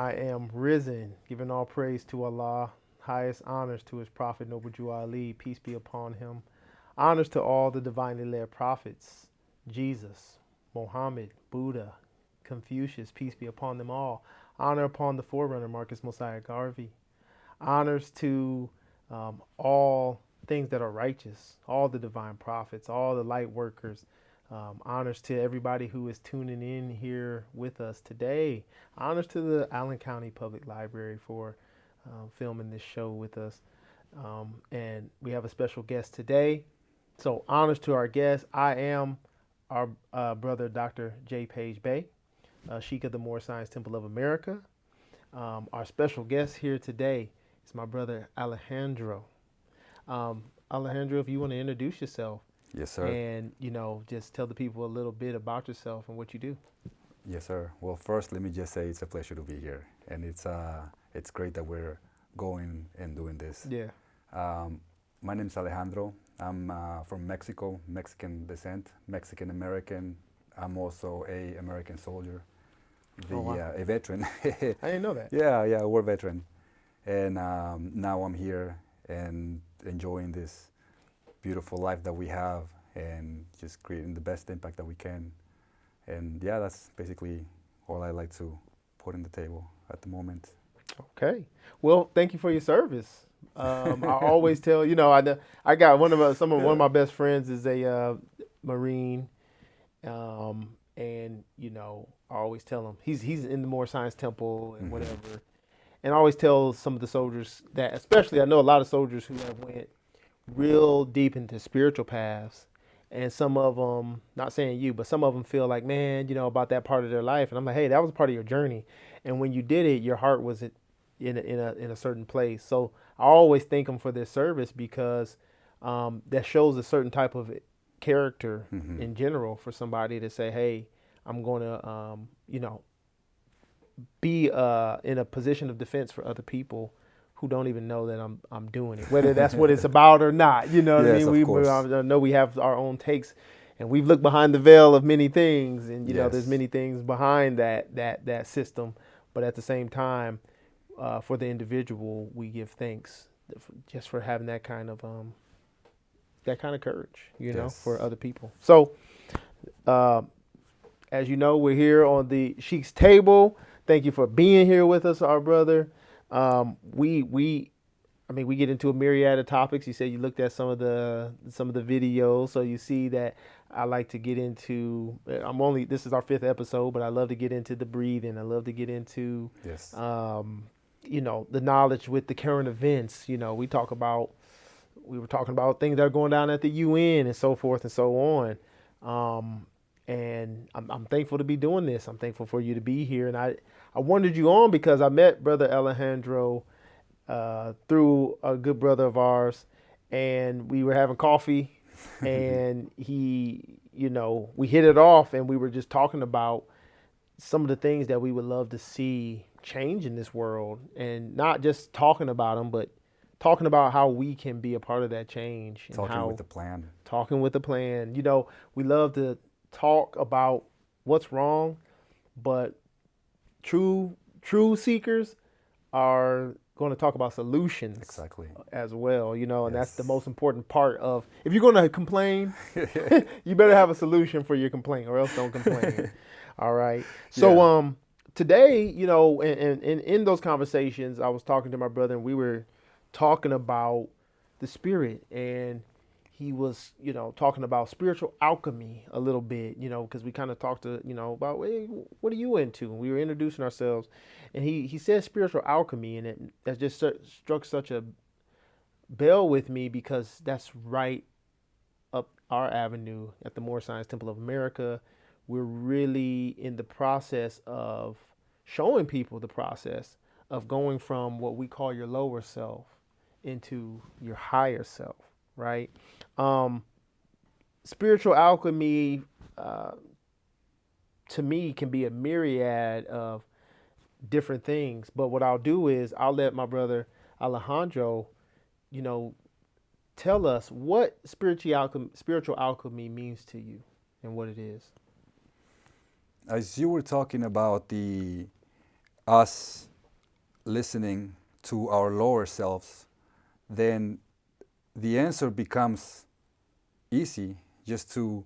I am risen, giving all praise to Allah, highest honors to his prophet, Noble Jew Ali, peace be upon him. Honors to all the divinely led prophets, Jesus, Mohammed, Buddha, Confucius, peace be upon them all. Honor upon the forerunner, Marcus Mosiah Garvey. Honors to all things that are righteous, all the divine prophets, all the light workers. Honors to everybody who is tuning in here with us today. Honors to the Allen County Public Library for filming this show with us. And we have a special guest today. So honors to our guest. I am our brother, Dr. Sheik Page Bey, Sheik of the Moor Science Temple of America. Our special guest here today is my brother, Alejandro. Alejandro, if you want to introduce yourself. Yes, sir. And, just tell the people a little bit about yourself and what you do. Yes, sir. Well, first, let me just say it's a pleasure to be here. And it's great that we're going and doing this. Yeah. My name's Alejandro. I'm from Mexico, Mexican descent, Mexican-American. I'm also a American soldier, a veteran. I didn't know that. Yeah, war veteran. And now I'm here and enjoying this beautiful life that we have and just creating the best impact that we can. And yeah, that's basically all I like to put on the table at the moment. Okay. Well, thank you for your service. I always tell, I got one of my best friends is a Marine. And, I always tell him he's in the Moor Science Temple and whatever. And I always tell some of the soldiers that, especially I know a lot of soldiers who have went real deep into spiritual paths, and some of them, not saying you, but some of them feel like, man, about that part of their life. And I'm like, hey, that was part of your journey. And when you did it, your heart was in a certain place. So I always thank them for their service because that shows a certain type of character in general for somebody to say, hey, I'm going to, be in a position of defense for other people who don't even know that I'm doing it, whether that's what it's about or not. You know what I mean? I know we have our own takes, and we've looked behind the veil of many things, and there's many things behind that system. But at the same time, for the individual, we give thanks just for having that kind of courage, for other people. So, as you know, we're here on the Sheik's table. Thank you for being here with us, our brother. We get into a myriad of topics. You said you looked at some of the videos, so you see that I like to get into. This is our 5th episode, but I love to get into the breathing. I love to get into, the knowledge with the current events. We were talking about things that are going down at the UN and so forth and so on. And I'm thankful to be doing this. I'm thankful for you to be here. And I wanted you on because I met Brother Alejandro through a good brother of ours, and we were having coffee, and we hit it off, and we were just talking about some of the things that we would love to see change in this world, and not just talking about them, but talking about how we can be a part of that change. Talking with the plan. Talking with the plan. We love to talk about what's wrong, but true seekers are going to talk about solutions as well, and that's the most important part of, if you're going to complain, you better have a solution for your complaint, or else don't complain. All right. So today, in those conversations, I was talking to my brother, and we were talking about the spirit, and he was, talking about spiritual alchemy a little bit, because we kind of talked to, about, hey, what are you into? And we were introducing ourselves, and he said spiritual alchemy, and that just struck such a bell with me because that's right up our avenue at the Moor Science Temple of America. We're really in the process of showing people the process of going from what we call your lower self into your higher self. Right. Spiritual alchemy, to me, can be a myriad of different things. But what I'll do is I'll let my brother Alejandro, tell us what spiritual alchemy means to you and what it is. As you were talking about us listening to our lower selves, then the answer becomes easy, just to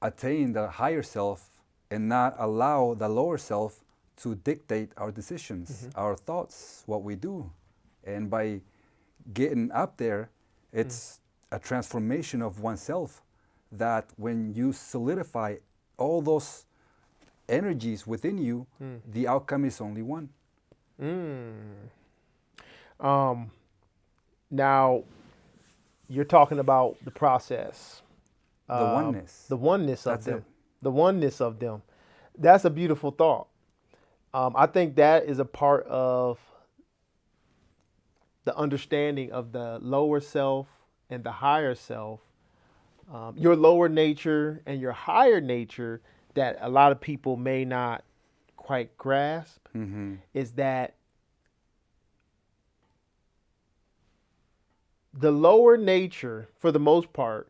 attain the higher self and not allow the lower self to dictate our decisions, our thoughts, what we do. And by getting up there, it's a transformation of oneself, that when you solidify all those energies within you, the outcome is only one. Now, you're talking about the process. The oneness. The oneness of That's them. it. The oneness of them. That's a beautiful thought. I think that is a part of the understanding of the lower self and the higher self. Your lower nature and your higher nature, that a lot of people may not quite grasp, is that the lower nature, for the most part,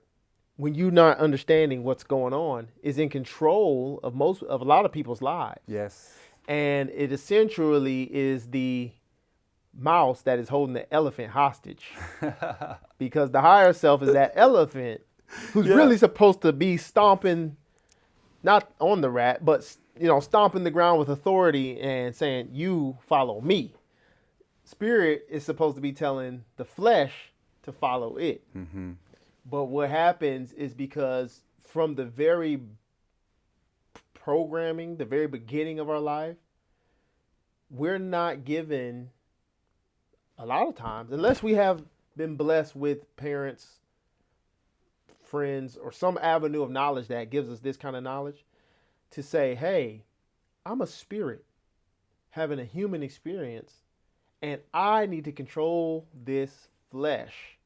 when you're not understanding what's going on, is in control of a lot of people's lives. Yes. And it essentially is the mouse that is holding the elephant hostage. Because the higher self is that elephant who's really supposed to be stomping, not on the rat, but stomping the ground with authority and saying, "You follow me." Spirit is supposed to be telling the flesh to follow it. But what happens is, because from the very programming, the very beginning of our life, we're not given, a lot of times, unless we have been blessed with parents, friends, or some avenue of knowledge that gives us this kind of knowledge, to say, hey, I'm a spirit having a human experience, and I need to control this flesh,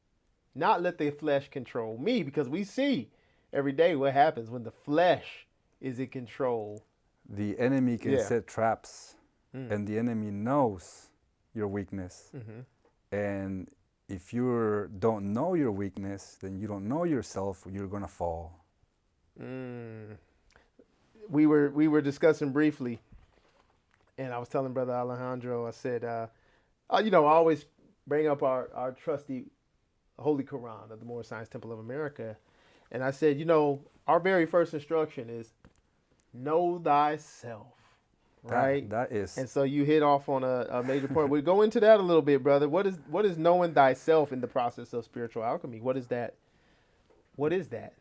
not let the flesh control me. Because we see every day what happens when the flesh is in control. The enemy can set traps, and the enemy knows your weakness. And if you don't know your weakness, then you don't know yourself, you're going to fall. We were discussing briefly, and I was telling Brother Alejandro, I said, I always bring up our trusty Holy Quran of the Moorish Science Temple of America. And I said, our very first instruction is know thyself, right? That is. And so you hit off on a major point. We'll go into that a little bit, brother. What is knowing thyself in the process of spiritual alchemy? What is that? What is that?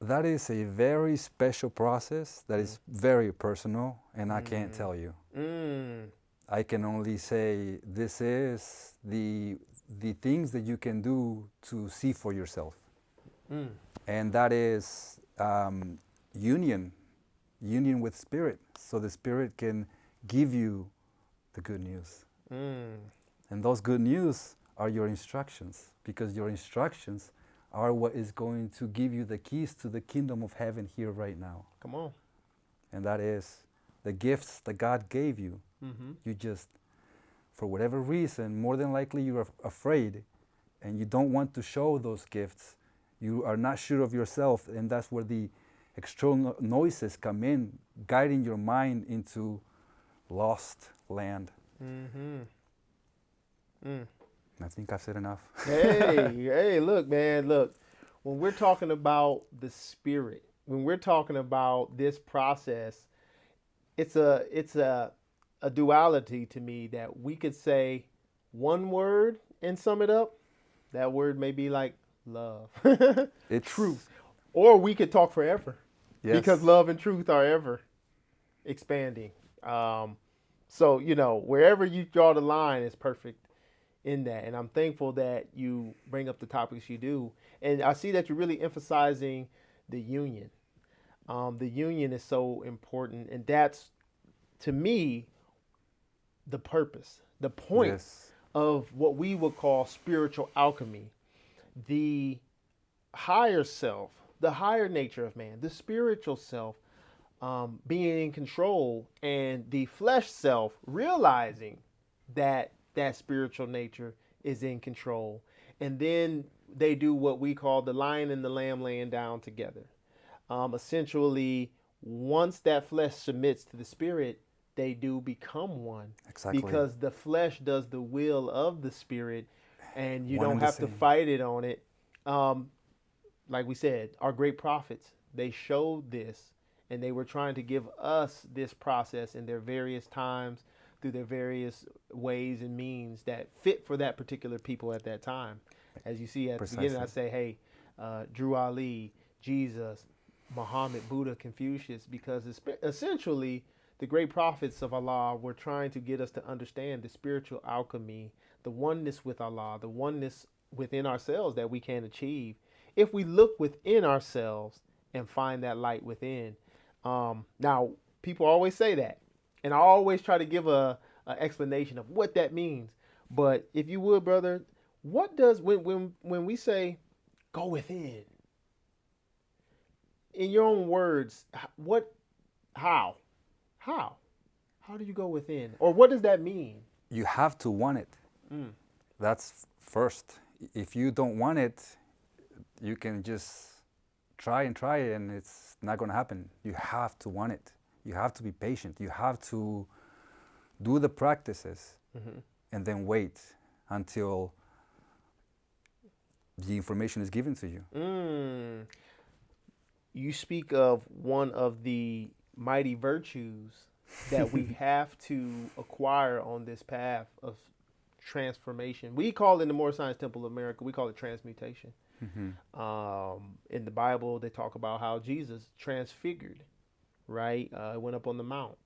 That is a very special process that is very personal, and I can't tell you. I can only say this is the things that you can do to see for yourself. And that is union with spirit, so the spirit can give you the good news. And those good news are your instructions, because your instructions are what is going to give you the keys to the kingdom of heaven here right now. Come on. And that is the gifts that God gave you. You just, for whatever reason, more than likely you're afraid and you don't want to show those gifts. You are not sure of yourself, and that's where the external noises come in, guiding your mind into lost land. I think I've said enough. Hey, look, man, look. When we're talking about the spirit, when we're talking about this process, it's a duality to me, that we could say one word and sum it up. That word may be like love. It's truth. Or we could talk forever. Yes. Because love and truth are ever expanding. So, wherever you draw the line is perfect in that. And I'm thankful that you bring up the topics you do. And I see that you're really emphasizing the union. The union is so important. And that's, to me, the purpose, the point of what we would call spiritual alchemy. The higher self, the higher nature of man, the spiritual self being in control, and the flesh self realizing that spiritual nature is in control. And then they do what we call the lion and the lamb laying down together. Essentially, once that flesh submits to the spirit, they do become one. Exactly. Because the flesh does the will of the spirit, and you One don't and the have to same. fight it on it. Like we said, our great prophets, they showed this, and they were trying to give us this process in their various times through their various ways and means that fit for that particular people at that time. As you see at the beginning, I say, hey, Drew Ali, Jesus, Muhammad, Buddha, Confucius, because essentially the great prophets of Allah were trying to get us to understand the spiritual alchemy, the oneness with Allah, the oneness within ourselves that we can achieve if we look within ourselves and find that light within. Now, people always say that, and I always try to give a explanation of what that means. But if you would, brother, what does when we say go within, in your own words, what, how, how, how do you go within, or what does that mean? You have to want it. That's first. If you don't want it, you can just try and it's not going to happen. You have to want it. You have to be patient. You have to do the practices and then wait until the information is given to you. You speak of one of the mighty virtues that we have to acquire on this path of transformation. We call it in the Moore Science Temple of America, we call it transmutation. In the Bible, they talk about how Jesus transfigured, right? Went up on the mount.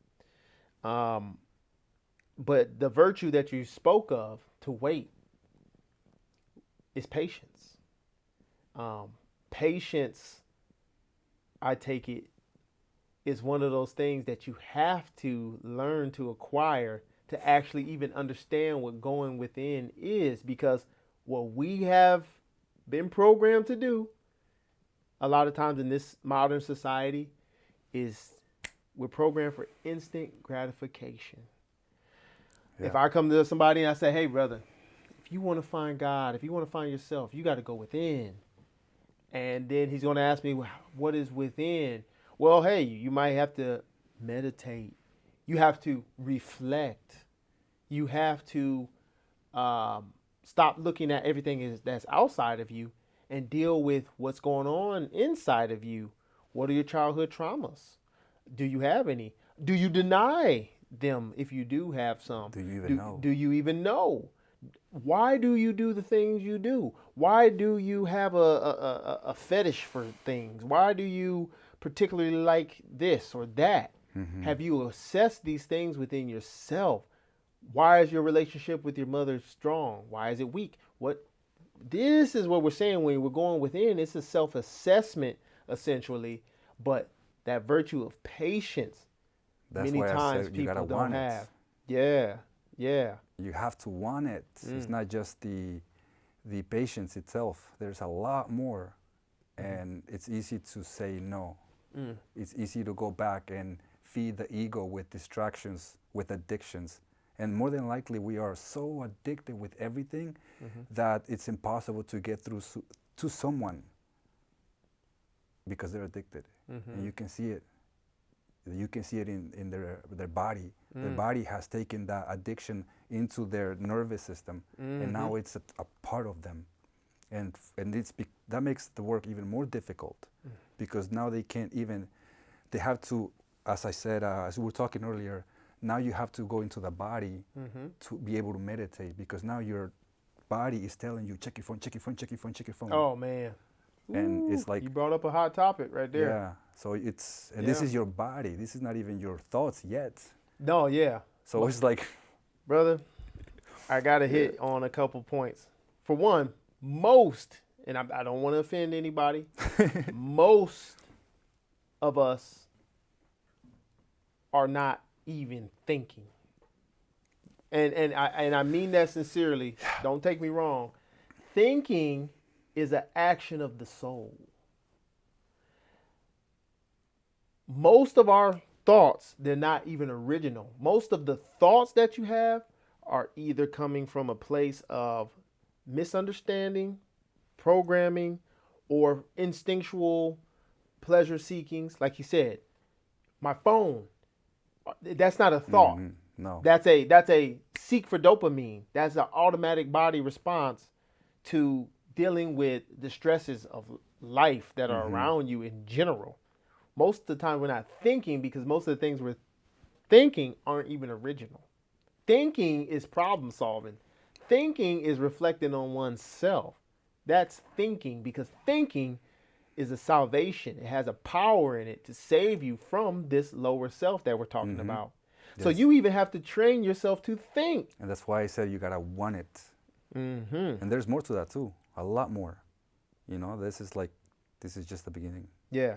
But the virtue that you spoke of, to wait, is patience. Patience, I take it, is one of those things that you have to learn to acquire to actually even understand what going within is, because what we have been programmed to do a lot of times in this modern society is we're programmed for instant gratification. Yeah. If I come to somebody and I say, hey, brother, if you want to find God, if you want to find yourself, you got to go within. And then he's going to ask me, what is within? Well, hey, you might have to meditate. You have to reflect. You have to stop looking at everything that's outside of you and deal with what's going on inside of you. What are your childhood traumas? Do you have any? Do you deny them if you do have some? Do you even know? Do you even know? Why do you do the things you do? Why do you have a fetish for things? Why do you particularly like this or that? Have you assessed these things within yourself? Why is your relationship with your mother strong? Why is it weak? This is what we're saying when we're going within. It's a self-assessment, essentially. But that virtue of patience, that's many times people don't have. Yeah. You have to want it. It's not just the patience itself. There's a lot more. And it's easy to say no. It's easy to go back and feed the ego with distractions, with addictions. And more than likely, we are so addicted with everything that it's impossible to get through to someone because they're addicted. And you can see it. You can see it in their body. Their body has taken that addiction into their nervous system, and now it's a part of them. And that makes the work even more difficult because now they have to, as I said, as we were talking earlier, now you have to go into the body to be able to meditate because now your body is telling you, check your phone, check your phone, check your phone, check your phone. Oh, man. And it's like... You brought up a hot topic right there. Yeah. So this is your body. This is not even your thoughts yet. No, yeah. So it's like... Brother, I got to hit on a couple points. For one, most, and I don't want to offend anybody, most of us are not even thinking. And I mean that sincerely. Don't take me wrong. Thinking is an action of the soul. Most of our thoughts, they're not even original. Most of the thoughts that you have are either coming from a place of misunderstanding, programming, or instinctual pleasure seekings. Like you said, my phone. That's not a thought. No. That's a seek for dopamine. That's an automatic body response to dealing with the stresses of life that are around you in general. Most of the time we're not thinking because most of the things we're thinking aren't even original. Thinking is problem solving. Thinking is reflecting on oneself. That's thinking, because thinking is a salvation. It has a power in it to save you from this lower self that we're talking about. So you even have to train yourself to think. And that's why I said you gotta want it. And there's more to that too, a lot more. You know, this is just the beginning. Yeah.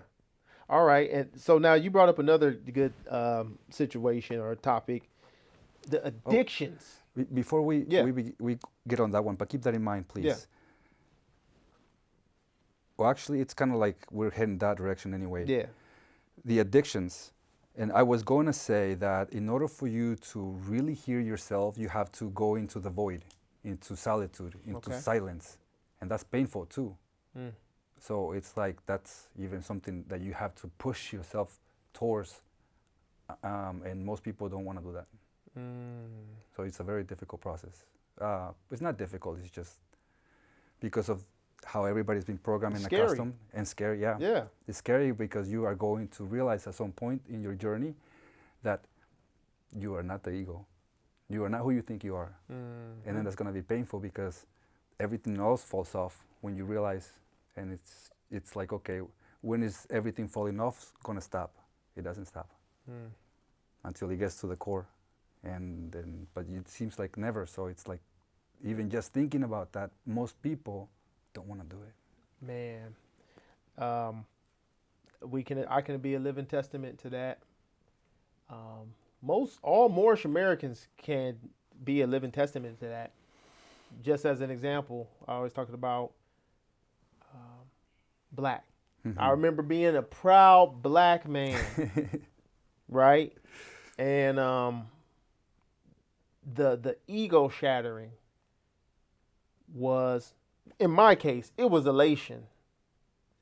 All right. And so now you brought up another good situation or topic, the addictions. Before we get on that one, but keep that in mind, please. Yeah. Well, actually, it's kind of like we're heading that direction anyway. Yeah. The addictions. And I was going to say that in order for you to really hear yourself, you have to go into the void, into solitude, into silence. And that's painful too. So it's like that's even something that you have to push yourself towards. And most people don't want to do that. So it's a very difficult process. It's not difficult, it's just because of how everybody's been programmed and accustomed and scary. Yeah. It's scary because you are going to realize at some point in your journey that you are not the ego. You are not who you think you are. And then that's going to be painful because everything else falls off when you realize, and it's like, okay, when is everything falling off going to stop? It doesn't stop until it gets to the core. And then, but it seems like never. So it's like, even just thinking about that, most people don't want to do it. Man, I can be a living testament to that. All Moorish Americans can be a living testament to that. Just as an example, I always talking about black. I remember being a proud black man, right? And the ego shattering was, in my case, it was elation.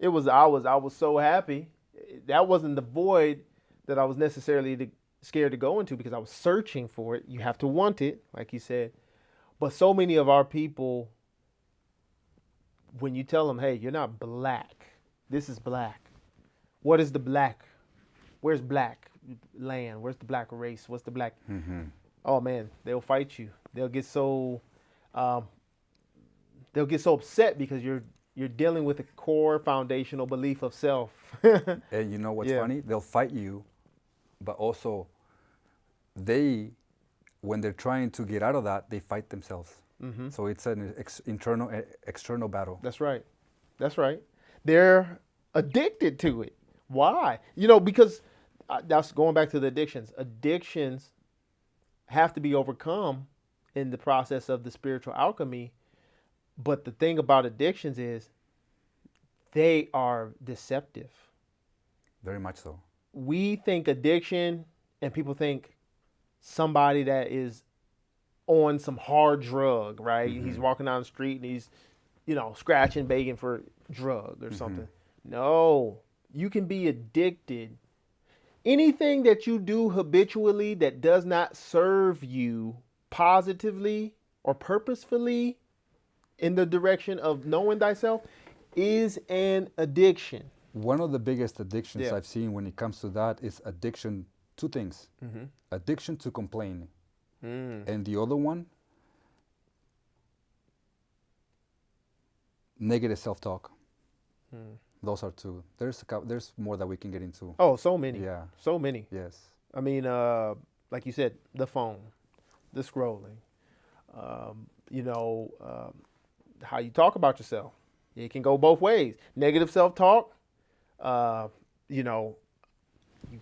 I was so happy. That wasn't the void that I was necessarily scared to go into because I was searching for it. You have to want it, like you said. But so many of our people, when you tell them, hey, you're not black, this is black. What is the black? Where's black land? Where's the black race? What's the black? Oh man, they'll fight you. They'll get so upset because you're dealing with a core foundational belief of self. And you know what's funny? They'll fight you, but also when they're trying to get out of that, they fight themselves. So it's an external battle. That's right. They're addicted to it. Why? You know, because that's going back to the addictions. Addictions have to be overcome in the process of the spiritual alchemy. But the thing about addictions is they are deceptive. Very much so. We think addiction, and people think somebody that is on some hard drug, right? He's walking down the street and he's, scratching, begging for drug or something. No, you can be addicted. Anything that you do habitually that does not serve you positively or purposefully in the direction of knowing thyself is an addiction. One of the biggest addictions I've seen when it comes to that is addiction to things. Addiction to complain. And the other one, negative self-talk. Those are two. There's more that we can get into. Oh, so many. Yeah. So many. Yes. I mean, like you said, the phone, the scrolling, how you talk about yourself. It can go both ways. Negative self-talk, you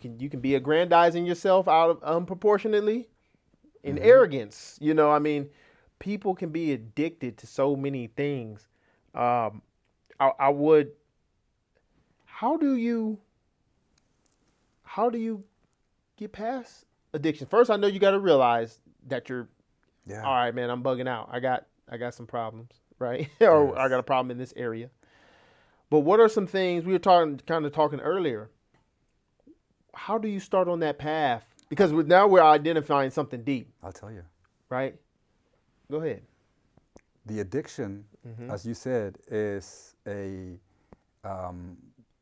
can be aggrandizing yourself out of unproportionately in arrogance. People can be addicted to so many things. How do you get past addiction? First, I know you got to realize that you're, all right, man, I'm bugging out. I got some problems, right? Or I got a problem in this area. But what are some things we were talking earlier? How do you start on that path? Because now we're identifying something deep, I'll tell you. right? Go ahead. The addiction, as you said, is a,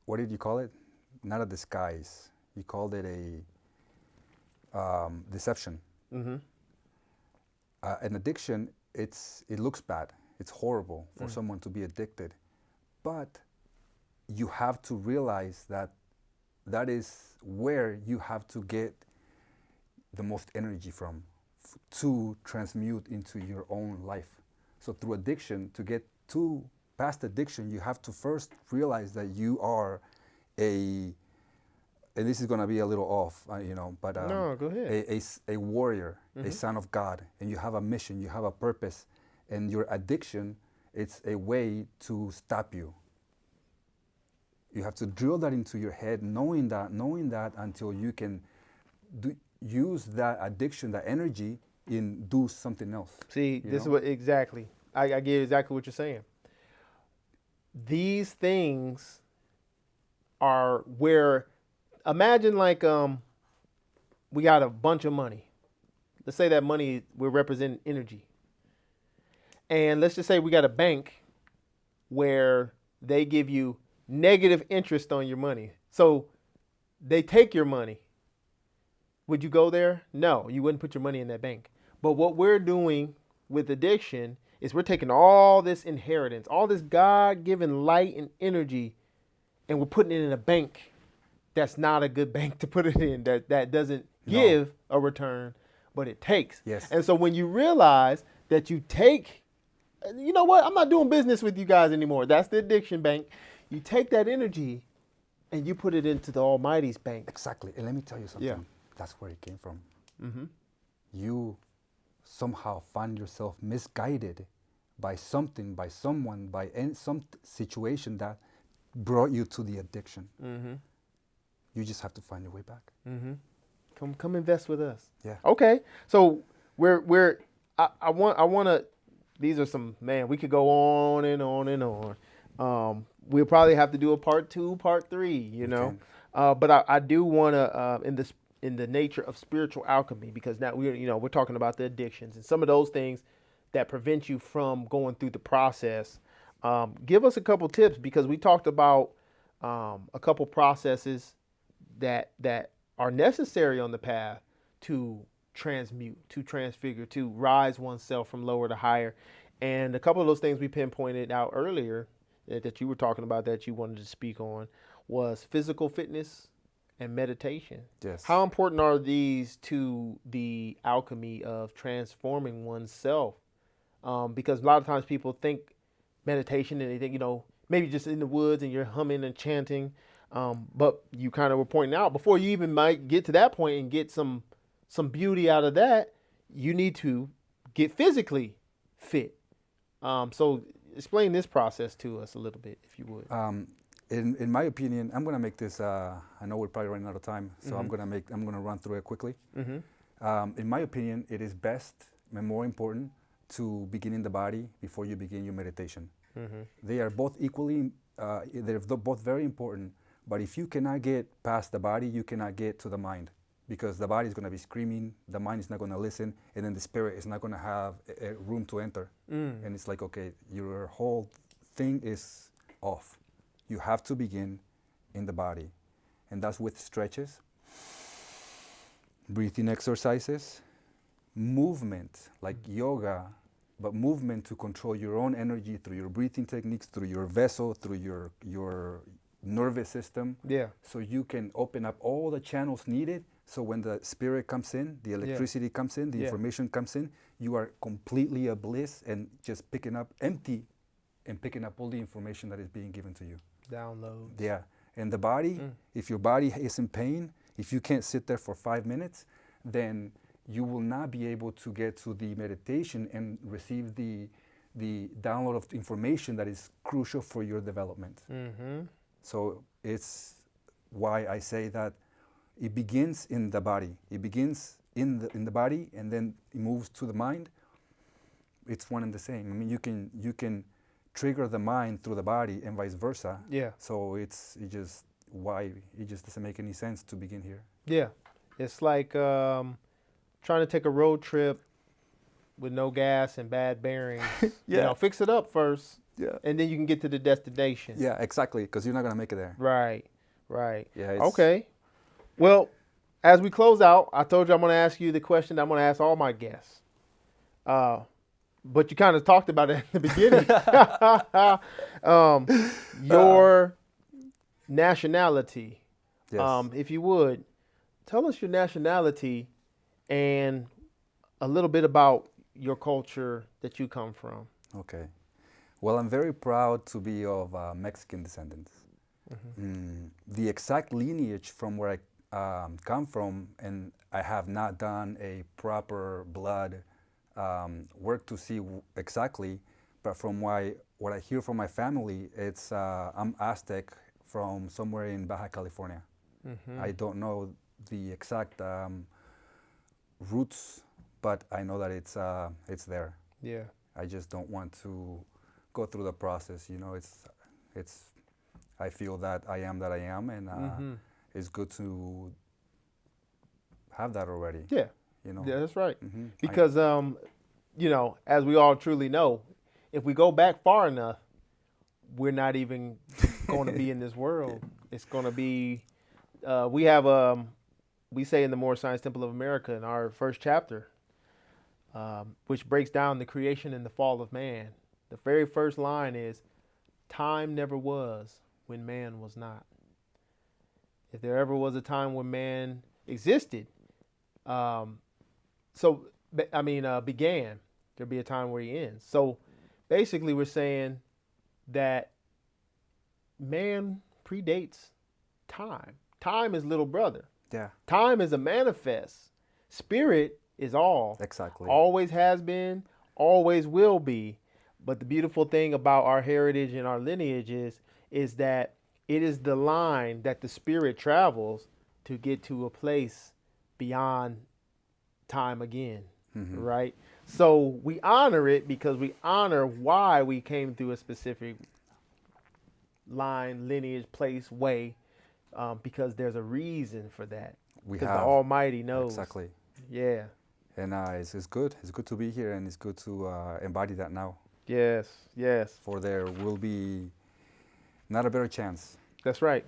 what did you call it? Not a disguise. You called it a deception. An addiction, it looks bad. It's horrible for someone to be addicted. But you have to realize that that is where you have to get the most energy from to transmute into your own life. So through addiction, to get to past addiction, you have to first realize that you are and this is going to be a little off, but No, go ahead. a warrior, a son of God, and you have a mission, you have a purpose, and your addiction, it's a way to stop you. You have to drill that into your head, knowing that until you can use that addiction, that energy, in do something else. See, this is what exactly. I get exactly what you're saying. These things are where, imagine like we got a bunch of money. Let's say that money, we're representing energy. And let's just say we got a bank where they give you negative interest on your money. So they take your money. Would you go there? No, you wouldn't put your money in that bank. But what we're doing with addiction is we're taking all this inheritance, all this God-given light and energy, and we're putting it in a bank that's not a good bank to put it in, that doesn't give a return, but it takes. Yes. And so when you realize that you take, you know what, I'm not doing business with you guys anymore. That's the addiction bank. You take that energy and you put it into the Almighty's bank. Exactly. And let me tell you something. Yeah. That's where it came from. You somehow find yourself misguided by something, by someone, by some situation that brought you to the addiction. You just have to find your way back. Come invest with us. Yeah. Okay. So I want to, these are some, man, we could go on and on and on. We'll probably have to do a part 2, part 3, you know. But I do want to, in the nature of spiritual alchemy, because now we're talking about the addictions and some of those things that prevent you from going through the process. Give us a couple tips, because we talked about a couple processes that are necessary on the path to transmute, to transfigure, to rise oneself from lower to higher. And a couple of those things we pinpointed out earlier that you were talking about that you wanted to speak on was physical fitness and meditation. Yes. How important are these to the alchemy of transforming oneself? Because a lot of times people think meditation and they think, maybe just in the woods and you're humming and chanting. But you kind of were pointing out, before you even might get to that point and get some beauty out of that, you need to get physically fit. So explain this process to us a little bit, if you would. In my opinion, I'm gonna make this. I know we're probably running out of time, so I'm gonna run through it quickly. In my opinion, it is best and more important to begin in the body before you begin your meditation. They are both equally. They're both very important. But if you cannot get past the body, you cannot get to the mind, because the body is going to be screaming, the mind is not going to listen, and then the spirit is not going to have a room to enter. And it's like, okay, your whole thing is off. You have to begin in the body. And that's with stretches, breathing exercises, movement, like yoga, but movement to control your own energy through your breathing techniques, through your vessel, through your nervous system. Yeah. So you can open up all the channels needed. So when the spirit comes in, the electricity comes in, the information comes in, you are completely a bliss and just picking up empty and picking up all the information that is being given to you. Downloads. Yeah. And the body, if your body is in pain, if you can't sit there for 5 minutes, then you will not be able to get to the meditation and receive the download of information that is crucial for your development. So it's why I say that it begins in the body. It begins in the body, and then it moves to the mind. It's one and the same. I mean, you can trigger the mind through the body and vice versa. Yeah. So it just doesn't make any sense to begin here. Yeah. It's like trying to take a road trip with no gas and bad bearings. Yeah. Fix it up first, Yeah. and then you can get to the destination. Yeah, exactly, because you're not going to make it there. Right. Yeah. Okay. Well, as we close out, I told you I'm going to ask you the question I'm going to ask all my guests. But you kind of talked about it at the beginning. Your nationality. Yes. If you would, tell us your nationality and a little bit about your culture that you come from. Okay. Well, I'm very proud to be of Mexican descendants. The exact lineage from where I come from, and I have not done a proper blood work to see exactly, but from what I hear from my family, it's I'm Aztec from somewhere in Baja California. I don't know the exact roots, but I know that it's there. Yeah. I just don't want to go through the process. It's. I feel that I am, and it's good to have that already. Yeah. Yeah, that's right. Because as we all truly know, if we go back far enough, we're not even going to be in this world. It's going to be. We say in the Moore Science Temple of America in our first chapter, which breaks down the creation and the fall of man. The very first line is, "Time never was when man was not." If there ever was a time when man existed, began, there'll be a time where he ends. So basically we're saying that man predates time. Time is little brother. Yeah. Time is a manifest. Spirit is all. Exactly. Always has been, always will be. But the beautiful thing about our heritage and our lineage is that it is the line that the spirit travels to get to a place beyond time again, right? So we honor it because we honor why we came through a specific line, lineage, place, way, because there's a reason for that. Because the Almighty knows. Exactly. Yeah. And it's good. It's good to be here, and it's good to embody that now. Yes. For there will be not a better chance. That's right.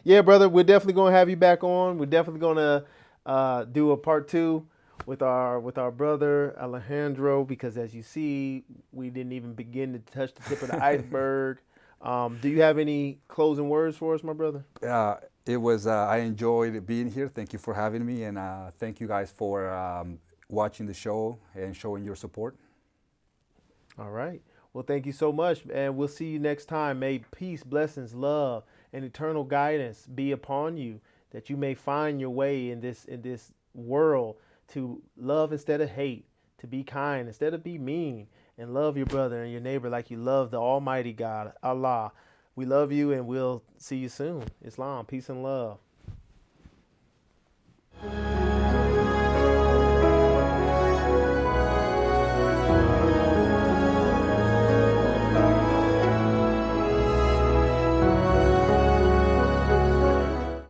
Yeah, brother, we're definitely going to have you back on. We're definitely going to do a part 2 with our brother Alejandro, because as you see, we didn't even begin to touch the tip of the iceberg. Do you have any closing words for us, my brother? It was. I enjoyed being here. Thank you for having me, and thank you guys for watching the show and showing your support. All right. Well, thank you so much, and we'll see you next time. May peace, blessings, love, and eternal guidance be upon you, that you may find your way in this world to love instead of hate, to be kind instead of be mean, and love your brother and your neighbor like you love the Almighty God, Allah. We love you, and we'll see you soon. Islam, peace and love.